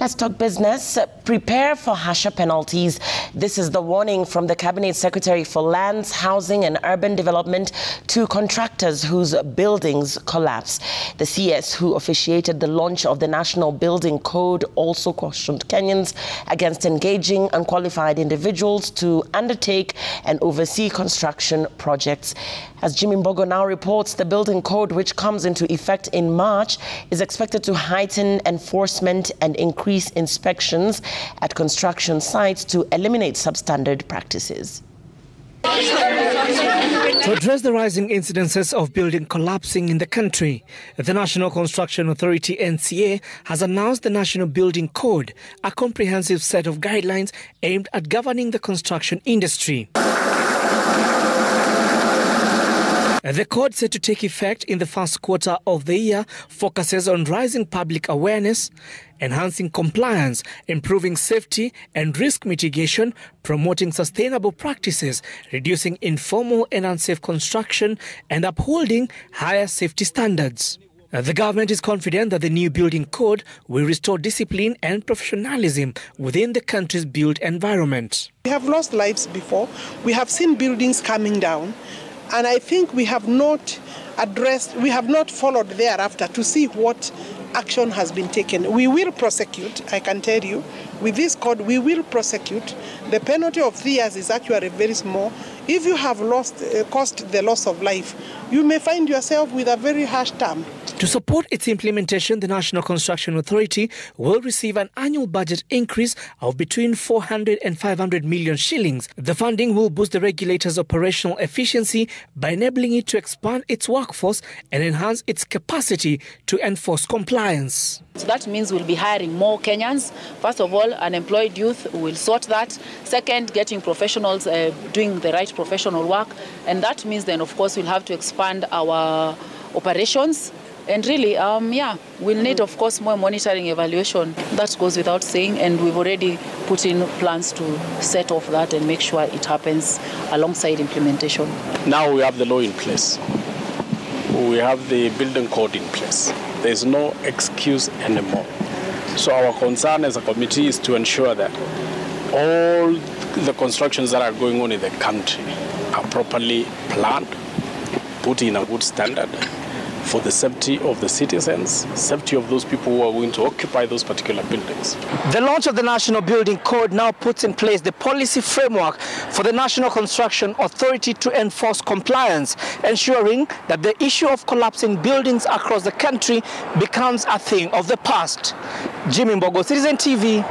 Let's talk business. Prepare for harsher penalties. This is the warning from the Cabinet Secretary for Lands, Housing and Urban Development to contractors whose buildings collapse. The CS, who officiated the launch of the National Building Code, also cautioned Kenyans against engaging unqualified individuals to undertake and oversee construction projects. As Jimmy Mbogo now reports, the Building Code, which comes into effect in March, is expected to heighten enforcement and increase inspections at construction sites to eliminate substandard practices. To address the rising incidences of building collapsing in the country, the National Construction Authority (NCA) has announced the National Building Code, a comprehensive set of guidelines aimed at governing the construction industry. The code, set to take effect in the first quarter of the year, focuses on raising public awareness, enhancing compliance, improving safety and risk mitigation, promoting sustainable practices, reducing informal and unsafe construction, and upholding higher safety standards. The government is confident that the new building code will restore discipline and professionalism within the country's built environment. We have lost lives before. We have seen buildings coming down. And I think we have not followed thereafter to see what action has been taken. We will prosecute, I can tell you. With this code, we will prosecute. The penalty of 3 years is actually very small. If you have caused the loss of life, you may find yourself with a very harsh term. To support its implementation, the National Construction Authority will receive an annual budget increase of between 400 and 500 million shillings. The funding will boost the regulator's operational efficiency by enabling it to expand its workforce and enhance its capacity to enforce compliance. So that means we'll be hiring more Kenyans. First of all, unemployed youth, will sort that. Second, getting professionals doing the right professional work. And that means then, of course, we'll have to expand our operations. And really, we'll need, of course, more monitoring evaluation. That goes without saying, and we've already put in plans to set off that and make sure it happens alongside implementation. Now we have the law in place. We have the building code in place. There's no excuse anymore. So our concern as a committee is to ensure that all the constructions that are going on in the country are properly planned, put in a good standard, for the safety of the citizens, safety of those people who are going to occupy those particular buildings. The launch of the National Building Code now puts in place the policy framework for the National Construction Authority to enforce compliance, ensuring that the issue of collapsing buildings across the country becomes a thing of the past. Jimmy Mbogo, Citizen TV.